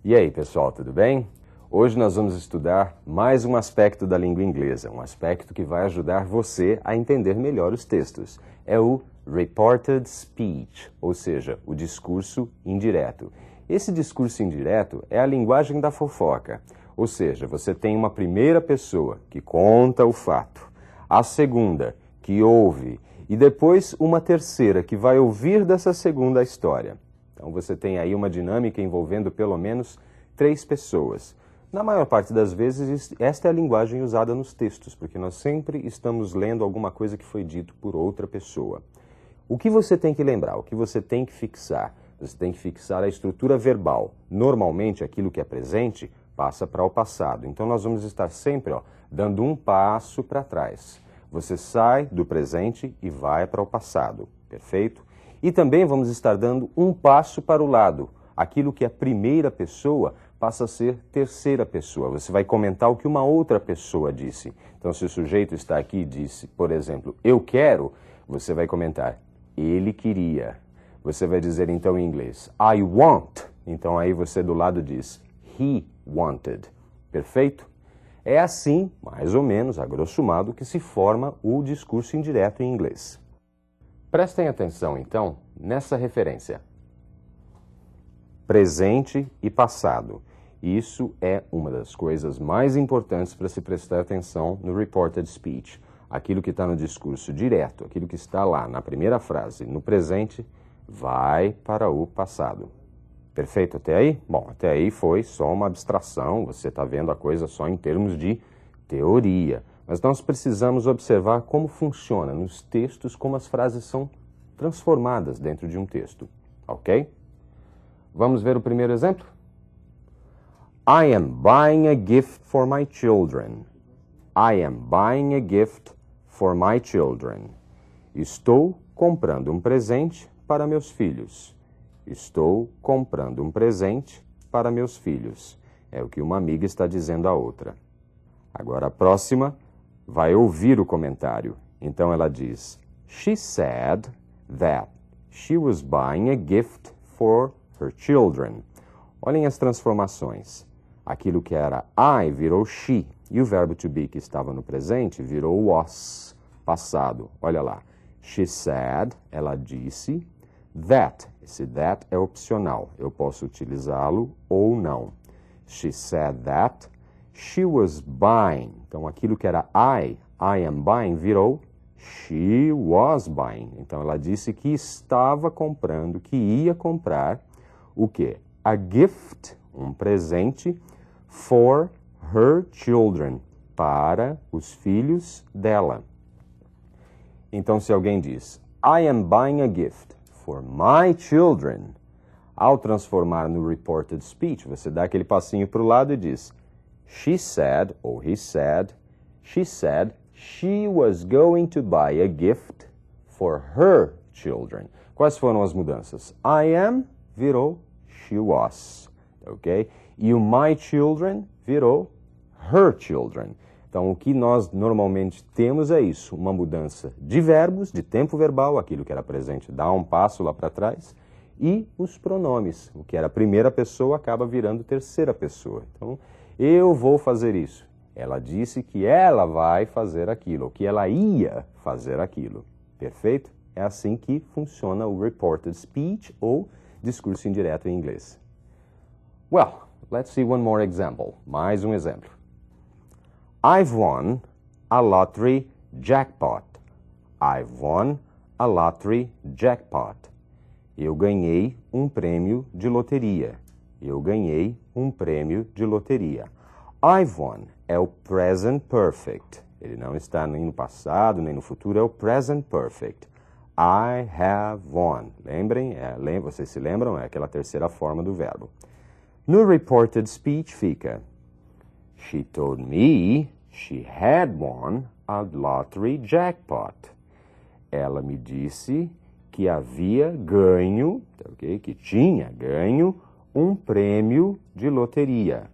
E aí, pessoal, tudo bem? Hoje nós vamos estudar mais um aspecto da língua inglesa, um aspecto que vai ajudar você a entender melhor os textos. É o reported speech, ou seja, o discurso indireto. Esse discurso indireto é a linguagem da fofoca, ou seja, você tem uma primeira pessoa que conta o fato, a segunda que ouve e depois uma terceira que vai ouvir dessa segunda história. Então você tem aí uma dinâmica envolvendo pelo menos 3 pessoas. Na maior parte das vezes, esta é a linguagem usada nos textos, porque nós sempre estamos lendo alguma coisa que foi dito por outra pessoa. O que você tem que lembrar, o que você tem que fixar? Você tem que fixar a estrutura verbal. Normalmente, aquilo que é presente passa para o passado. Então, nós vamos estar sempre dando um passo para trás. Você sai do presente e vai para o passado, perfeito? E também vamos estar dando um passo para o lado. Aquilo que é primeira pessoa passa a ser terceira pessoa. Você vai comentar o que uma outra pessoa disse. Então, se o sujeito está aqui e disse, por exemplo, eu quero, você vai comentar, ele queria. Você vai dizer então em inglês, I want. Então aí você do lado diz, he wanted. Perfeito? É assim, mais ou menos, a grosso modo, que se forma o discurso indireto em inglês. Prestem atenção, então, nessa referência. Presente e passado. Isso é uma das coisas mais importantes para se prestar atenção no reported speech. Aquilo que está no discurso direto, aquilo que está lá na primeira frase, no presente, vai para o passado. Perfeito até aí? Bom, até aí foi só uma abstração, você está vendo a coisa só em termos de teoria. Mas nós precisamos observar como funciona nos textos, como as frases são transformadas dentro de um texto, ok? Vamos ver o primeiro exemplo? I am buying a gift for my children. I am buying a gift for my children. Estou comprando um presente para meus filhos. Estou comprando um presente para meus filhos. É o que uma amiga está dizendo à outra. Agora a próxima vai ouvir o comentário. Então ela diz, she said that she was buying a gift for her children. Olhem as transformações. Aquilo que era I virou she. E o verbo to be que estava no presente virou was, passado. Olha lá. She said, ela disse, that. Esse that é opcional. Eu posso utilizá-lo ou não. She said that she was buying. Então, aquilo que era I am buying, virou she was buying. Então, ela disse que estava comprando, que ia comprar o quê? A gift, um presente, for her children, para os filhos dela. Então, se alguém diz, I am buying a gift for my children, ao transformar no reported speech, você dá aquele passinho para o lado e diz, she said, ou he said, she was going to buy a gift for her children. Quais foram as mudanças? I am virou she was, ok? E o my children virou her children. Então, o que nós normalmente temos é isso, uma mudança de verbos, de tempo verbal, aquilo que era presente dá um passo lá para trás, e os pronomes, o que era primeira pessoa acaba virando terceira pessoa. Então, eu vou fazer isso. Ela disse que ela vai fazer aquilo, ou que ela ia fazer aquilo. Perfeito? É assim que funciona o reported speech, ou discurso indireto em inglês. Well, let's see one more example. Mais um exemplo. I've won a lottery jackpot. I've won a lottery jackpot. Eu ganhei um prêmio de loteria. Eu ganhei um prêmio de loteria. I've won é o present perfect. Ele não está nem no passado, nem no futuro, é o present perfect. I have won. Lembrem? Vocês se lembram? É aquela terceira forma do verbo. No reported speech fica, she told me she had won a lottery jackpot. Ela me disse que havia ganho, okay, que tinha ganho um prêmio de loteria.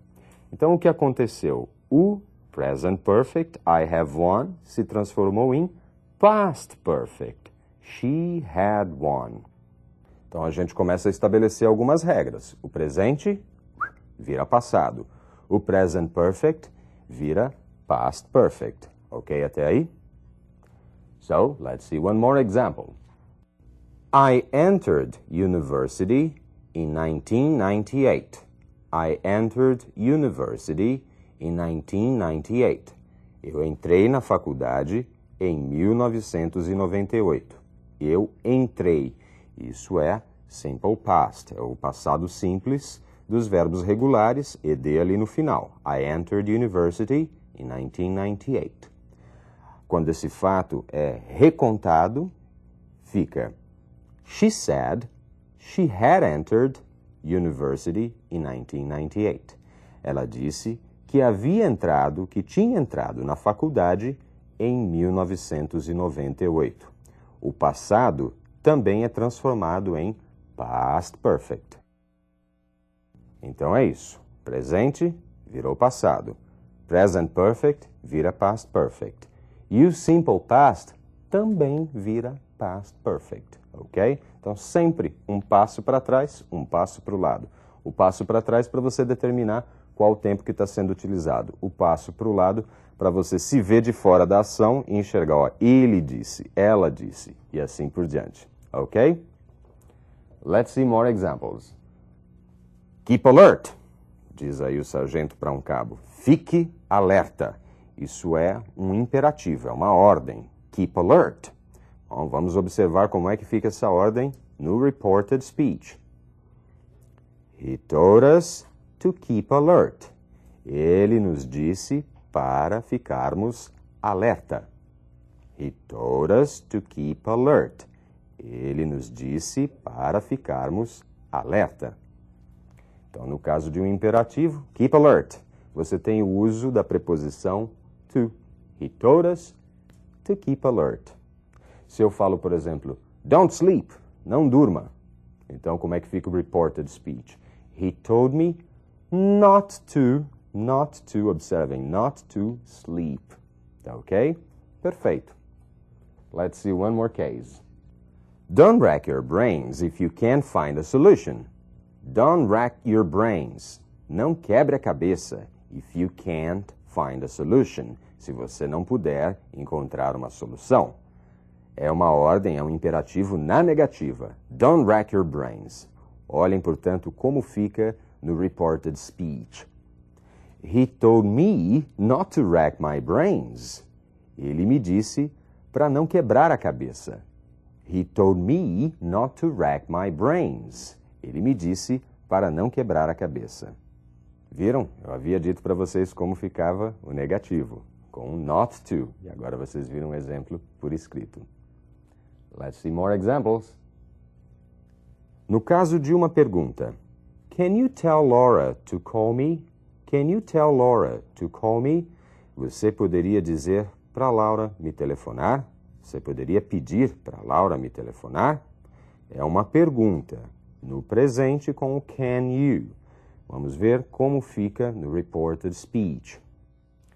Então, o que aconteceu? O present perfect, I have won, se transformou em past perfect. She had won. Então, a gente começa a estabelecer algumas regras. O presente vira passado. O present perfect vira past perfect. Ok até aí? So, let's see one more example. I entered university in 1998. I entered university in 1998. Eu entrei na faculdade em 1998. Eu entrei. Isso é simple past, é o passado simples dos verbos regulares, ed ali no final. I entered university in 1998. Quando esse fato é recontado, fica She said she had entered university in 1998. Ela disse que havia entrado, que tinha entrado na faculdade em 1998. O passado também é transformado em past perfect. Então é isso. Presente virou passado. Present perfect vira past perfect. E o simple past também vira past perfect. Ok? Então sempre um passo para trás, um passo para o lado. O passo para trás para você determinar qual o tempo que está sendo utilizado. O passo para o lado para você se ver de fora da ação e enxergar, ó, ele disse, ela disse, e assim por diante. Ok? Let's see more examples. Keep alert, diz aí o sargento para um cabo. Fique alerta. Isso é um imperativo, é uma ordem. Keep alert. Bom, vamos observar como é que fica essa ordem no reported speech. He told us to keep alert. Ele nos disse para ficarmos alerta. He told us to keep alert. Ele nos disse para ficarmos alerta. Então, no caso de um imperativo, keep alert, você tem o uso da preposição to. He told us to keep alert. Se eu falo, por exemplo, don't sleep, não durma. Então, como é que fica o reported speech? He told me not to, observem, not to sleep. Tá ok? Perfeito. Let's see one more case. Don't rack your brains if you can't find a solution. Don't rack your brains. Não quebre a cabeça if you can't find a solution. Se você não puder encontrar uma solução. É uma ordem, é um imperativo na negativa. Don't rack your brains. Olhem, portanto, como fica no reported speech. He told me not to rack my brains. Ele me disse para não quebrar a cabeça. He told me not to rack my brains. Ele me disse para não quebrar a cabeça. Viram? Eu havia dito para vocês como ficava o negativo, com not to. E agora vocês viram um exemplo por escrito. Let's see more examples. No caso de uma pergunta, can you tell Laura to call me? Can you tell Laura to call me? Você poderia dizer para Laura me telefonar? Você poderia pedir para Laura me telefonar? É uma pergunta, no presente com o can you. Vamos ver como fica no reported speech.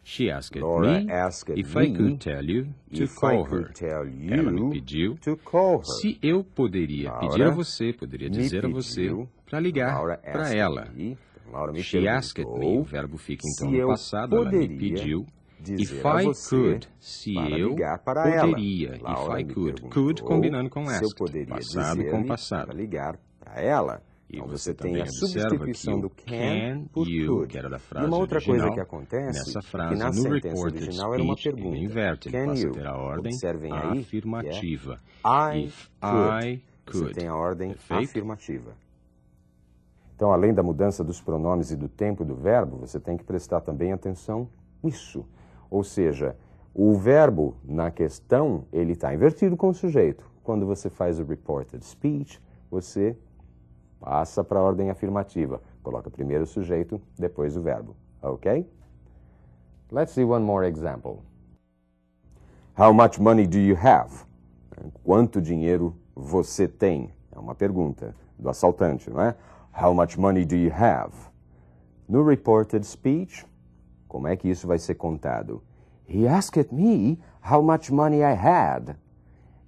She asked Laura me asked if me I could tell you to if I call could her. tell you Ela me pediu to call her. se eu poderia Laura pedir a você, poderia me dizer a você pediu, para ligar Laura para asked ela. me, Laura me She asked me, perguntou o verbo fica então se no eu passado, ela me poderia pediu. dizer If a I você could, se para eu ligar para poderia. ela. If Laura I me could. perguntou Could combinando com se eu asked. poderia Passado com dizer-lhe passado. para ligar para ela. E Então você tem também a observa substituição que do o can por you, could. que era da E frase uma outra coisa original, que acontece nessa é que frase, na no sentença reported original era uma speech, pergunta. ele inverte, ele Can passa a you? ter a ordem Observem aí afirmativa. que é If could. I Você could. tem a ordem Perfeito? afirmativa. Então, além da mudança dos pronomes e do tempo do verbo, você tem que prestar também atenção nisso. Ou seja, o verbo na questão, ele está invertido com o sujeito. Quando você faz o reported speech, você passa para a ordem afirmativa. Coloca primeiro o sujeito, depois o verbo. Ok? Let's see one more example. How much money do you have? Quanto dinheiro você tem? É uma pergunta do assaltante, não é? How much money do you have? No reported speech, como é que isso vai ser contado? He asked me how much money I had.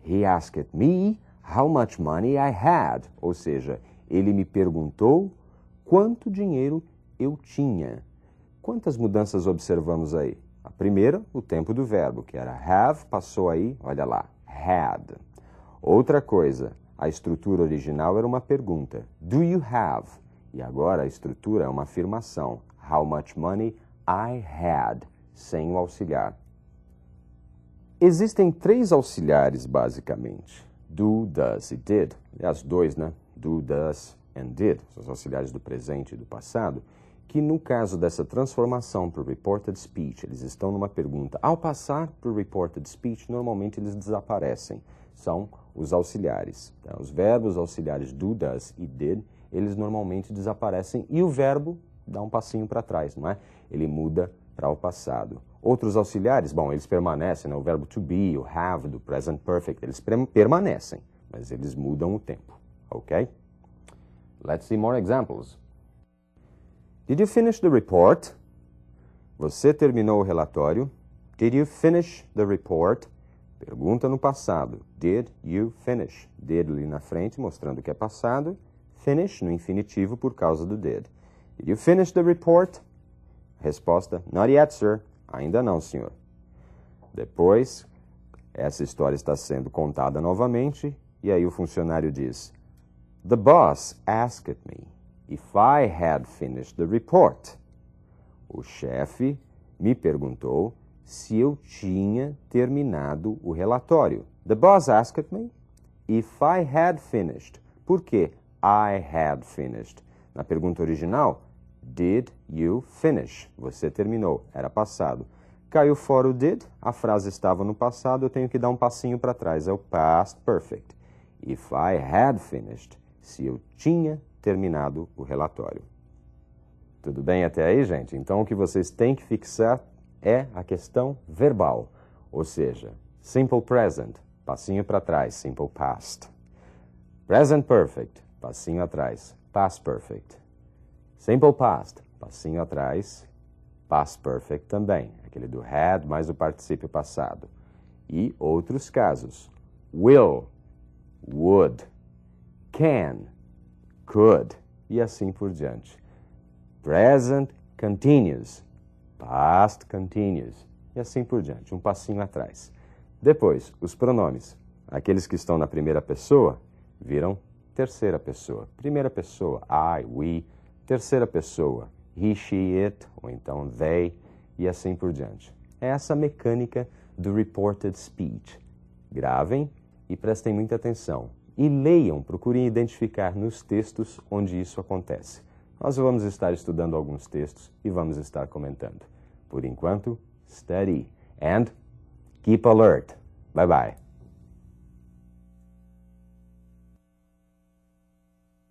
He asked me how much money I had. Ou seja, ele me perguntou quanto dinheiro eu tinha. Quantas mudanças observamos aí? A primeira, o tempo do verbo, que era have, passou aí, olha lá, had. Outra coisa, a estrutura original era uma pergunta, do you have? E agora a estrutura é uma afirmação, how much money I had, sem o auxiliar. Existem 3 auxiliares, basicamente, do, does e did. Aliás, 2, né? Do, does and did, os auxiliares do presente e do passado, que no caso dessa transformação para o reported speech, eles estão numa pergunta. Ao passar para o reported speech, normalmente eles desaparecem. São os auxiliares. Tá? Os verbos auxiliares do, does e did, eles normalmente desaparecem e o verbo dá um passinho para trás, não é? Ele muda para o passado. Outros auxiliares, bom, eles permanecem, né? O verbo to be, o have, do present perfect, eles permanecem, mas eles mudam o tempo, ok? Let's see more examples. Did you finish the report? Você terminou o relatório? Did you finish the report? Pergunta no passado. Did you finish? Did ali na frente, mostrando que é passado. Finish no infinitivo por causa do did. Did you finish the report? Resposta, not yet, sir. Ainda não, senhor. Depois, essa história está sendo contada novamente, e aí o funcionário diz, the boss asked me if I had finished the report. O chefe me perguntou se eu tinha terminado o relatório. The boss asked me if I had finished. Por que I had finished? Na pergunta original, did you finish? Você terminou, era passado. Caiu fora o did, a frase estava no passado, eu tenho que dar um passinho para trás, é o past perfect. If I had finished, se eu tinha terminado o relatório. Tudo bem até aí, gente? Então, o que vocês têm que fixar é a questão verbal, ou seja, simple present, passinho para trás, simple past. Present perfect, passinho atrás, past perfect. Simple past, passinho atrás, past perfect também, aquele do had mais o particípio passado. E outros casos, will, would, can, could, e assim por diante. Present continuous, past continuous, e assim por diante, um passinho atrás. Depois, os pronomes, aqueles que estão na primeira pessoa, viram terceira pessoa. Primeira pessoa, I, we. Terceira pessoa, he, she, it, ou então they, e assim por diante. É essa mecânica do reported speech. Gravem e prestem muita atenção. E leiam, procurem identificar nos textos onde isso acontece. Nós vamos estar estudando alguns textos e vamos estar comentando. Por enquanto, study and keep alert. Bye bye.